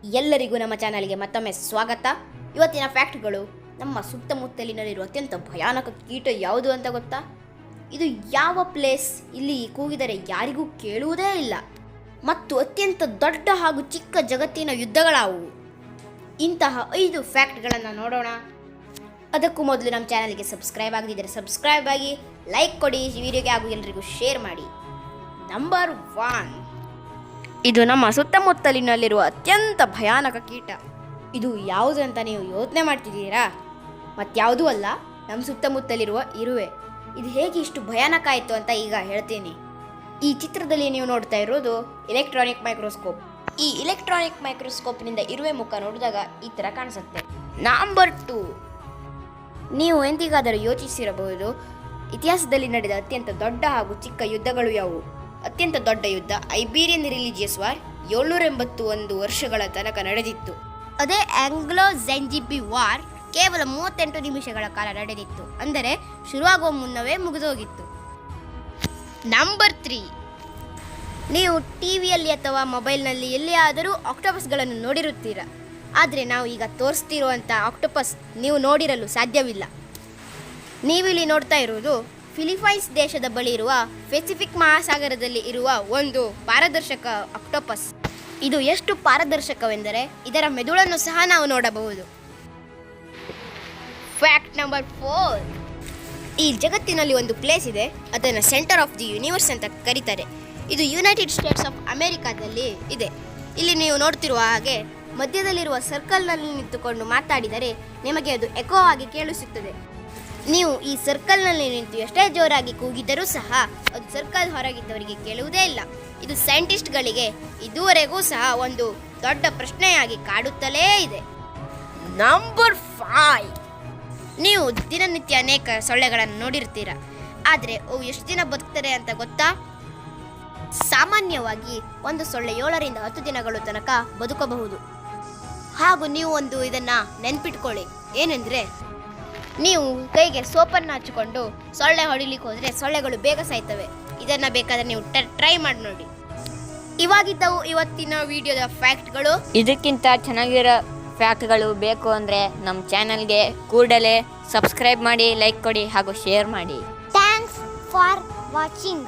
ಎಲ್ಲರಿಗೂ ನಮ್ಮ ಚಾನಲ್ಗೆ ಮತ್ತೊಮ್ಮೆ ಸ್ವಾಗತ. ಇವತ್ತಿನ ಫ್ಯಾಕ್ಟ್ಗಳು ನಮ್ಮ ಸುತ್ತಮುತ್ತಲಿನಲ್ಲಿರುವ ಅತ್ಯಂತ ಭಯಾನಕ ಕೀಟ ಯಾವುದು ಅಂತ ಗೊತ್ತಾ? ಇದು ಯಾವ ಪ್ಲೇಸ್, ಇಲ್ಲಿ ಕೂಗಿದರೆ ಯಾರಿಗೂ ಕೇಳುವುದೇ ಇಲ್ಲ, ಮತ್ತು ಅತ್ಯಂತ ದೊಡ್ಡ ಹಾಗೂ ಚಿಕ್ಕ ಜಗತ್ತಿನ ಯುದ್ಧಗಳಾವುವು? ಇಂತಹ 5 ಫ್ಯಾಕ್ಟ್ಗಳನ್ನು ನೋಡೋಣ. ಅದಕ್ಕೂ ಮೊದಲು ನಮ್ಮ ಚಾನಲ್ಗೆ ಸಬ್ಸ್ಕ್ರೈಬ್ ಆಗದಿದ್ದರೆ ಸಬ್ಸ್ಕ್ರೈಬ್ ಆಗಿ, ಲೈಕ್ ಕೊಡಿ ಈ ವಿಡಿಯೋಗೆ ಹಾಗೂ ಎಲ್ಲರಿಗೂ ಶೇರ್ ಮಾಡಿ. ನಂಬರ್ 1, ಇದು ನಮ್ಮ ಸುತ್ತಮುತ್ತಲಿನಲ್ಲಿರುವ ಅತ್ಯಂತ ಭಯಾನಕ ಕೀಟ. ಇದು ಯಾವುದು ಅಂತ ನೀವು ಯೋಚನೆ ಮಾಡ್ತಿದ್ದೀರಾ? ಮತ್ಯಾವುದೂ ಅಲ್ಲ, ನಮ್ಮ ಸುತ್ತಮುತ್ತಲಿರುವ ಇರುವೆ. ಇದು ಹೇಗೆ ಇಷ್ಟು ಭಯಾನಕ ಆಯಿತು ಅಂತ ಈಗ ಹೇಳ್ತೀನಿ. ಈ ಚಿತ್ರದಲ್ಲಿ ನೀವು ನೋಡ್ತಾ ಇರೋದು ಎಲೆಕ್ಟ್ರಾನಿಕ್ ಮೈಕ್ರೋಸ್ಕೋಪ್. ಈ ಎಲೆಕ್ಟ್ರಾನಿಕ್ ಮೈಕ್ರೋಸ್ಕೋಪ್ನಿಂದ ಇರುವೆ ಮುಖ ನೋಡಿದಾಗ ಈ ಥರ ಕಾಣಿಸುತ್ತೆ. ನಂಬರ್ 2, ನೀವು ಎಂದಿಗಾದರೂ ಯೋಚಿಸಿರಬಹುದು, ಇತಿಹಾಸದಲ್ಲಿ ನಡೆದ ಅತ್ಯಂತ ದೊಡ್ಡ ಹಾಗೂ ಚಿಕ್ಕ ಯುದ್ಧಗಳು ಯಾವುವು? ಅತ್ಯಂತ ದೊಡ್ಡ ಯುದ್ಧ ಐಬೀರಿಯನ್ ರಿಲಿಜಿಯಸ್ ವಾರ್ 781 ವರ್ಷಗಳ ತನಕ ನಡೆದಿತ್ತು. ಅದೇ ಆಂಗ್ಲೋ ಝೆಂಜಿಬಿ ವಾರ್ ಕೇವಲ 38 ನಿಮಿಷಗಳ ಕಾಲ ನಡೆದಿತ್ತು, ಅಂದರೆ ಶುರುವಾಗುವ ಮುನ್ನವೇ ಮುಗಿದೋಗಿತ್ತು. ನಂಬರ್ 3, ನೀವು ಟಿವಿಯಲ್ಲಿ ಅಥವಾ ಮೊಬೈಲ್ನಲ್ಲಿ ಎಲ್ಲಿಯಾದರೂ ಆಕ್ಟೋಪಸ್ಗಳನ್ನು ನೋಡಿರುತ್ತೀರ. ಆದರೆ ನಾವು ಈಗ ತೋರಿಸ್ತಿರುವಂಥ ಆಕ್ಟೋಪಸ್ ನೀವು ನೋಡಿರಲು ಸಾಧ್ಯವಿಲ್ಲ. ನೀವಿಲ್ಲಿ ನೋಡ್ತಾ ಇರುವುದು ಫಿಲಿಪೈನ್ಸ್ ದೇಶದ ಬಳಿ ಇರುವ ಪೆಸಿಫಿಕ್ ಮಹಾಸಾಗರದಲ್ಲಿ ಇರುವ ಒಂದು ಪಾರದರ್ಶಕ ಆಕ್ಟೋಪಸ್. ಇದು ಎಷ್ಟು ಪಾರದರ್ಶಕವೆಂದರೆ ಇದರ ಮೆದುಳನ್ನು ಸಹ ನಾವು ನೋಡಬಹುದು. ಫ್ಯಾಕ್ಟ್ ನಂಬರ್ 4, ಈ ಜಗತ್ತಿನಲ್ಲಿ ಒಂದು ಪ್ಲೇಸ್ ಇದೆ, ಅದನ್ನು ಸೆಂಟರ್ ಆಫ್ ದಿ ಯೂನಿವರ್ಸ್ ಅಂತ ಕರೀತಾರೆ. ಇದು ಯುನೈಟೆಡ್ ಸ್ಟೇಟ್ಸ್ ಆಫ್ ಅಮೆರಿಕಾದಲ್ಲಿ ಇದೆ. ಇಲ್ಲಿ ನೀವು ನೋಡ್ತಿರುವ ಹಾಗೆ ಮಧ್ಯದಲ್ಲಿರುವ ಸರ್ಕಲ್ನಲ್ಲಿ ನಿಂತುಕೊಂಡು ಮಾತಾಡಿದರೆ ನಿಮಗೆ ಅದು ಎಕೋ ಆಗಿ ಕೇಳಿಸುತ್ತದೆ. ನೀವು ಈ ಸರ್ಕಲ್ನಲ್ಲಿ ನಿಂತು ಎಷ್ಟೇ ಜೋರಾಗಿ ಕೂಗಿದರೂ ಸಹ ಅದು ಸರ್ಕಲ್ ಹೊರಗಿದ್ದವರಿಗೆ ಕೇಳುವುದೇ ಇಲ್ಲ. ಇದು ಸೈಂಟಿಸ್ಟ್ಗಳಿಗೆ ಇದುವರೆಗೂ ಸಹ ಒಂದು ದೊಡ್ಡ ಪ್ರಶ್ನೆಯಾಗಿ ಕಾಡುತ್ತಲೇ ಇದೆ. ನಂಬರ್ 5, ನೀವು ದಿನನಿತ್ಯ ಅನೇಕ ಸೊಳ್ಳೆಗಳನ್ನು ನೋಡಿರ್ತೀರ, ಆದರೆ ಅವು ಎಷ್ಟು ದಿನ ಬದುಕ್ತಾರೆ ಅಂತ ಗೊತ್ತಾ? ಸಾಮಾನ್ಯವಾಗಿ ಒಂದು ಸೊಳ್ಳೆ 7 ರಿಂದ 10 ದಿನಗಳ ತನಕ ಬದುಕಬಹುದು. ಹಾಗೂ ನೀವು ಇದನ್ನು ನೆನ್ಪಿಟ್ಕೊಳ್ಳಿ, ಏನೆಂದರೆ ನೀವು ಕೈಗೆ ಸೋಪನ್ನು ಹಚ್ಚಿಕೊಂಡು ಸೊಳ್ಳೆ ಹೊಡಿಲಿಕ್ಕೆ ಹೋದರೆ ಸೊಳ್ಳೆಗಳು ಬೇಗ ಸಾಯ್ತವೆ. ಇದನ್ನು ಬೇಕಾದರೆ ನೀವು ಟ್ರೈ ಮಾಡಿ ನೋಡಿ. ಇವಾಗಿದ್ದವು ಇವತ್ತಿನ ವಿಡಿಯೋದ ಫ್ಯಾಕ್ಟ್ಗಳು. ಇದಕ್ಕಿಂತ ಚೆನ್ನಾಗಿರೋ ಫ್ಯಾಕ್ಟ್ಗಳು ಬೇಕು ಅಂದರೆ ನಮ್ಮ ಚಾನಲ್ಗೆ ಕೂಡಲೇ ಸಬ್ಸ್ಕ್ರೈಬ್ ಮಾಡಿ, ಲೈಕ್ ಕೊಡಿ ಹಾಗೂ ಶೇರ್ ಮಾಡಿ. Thanks for watching.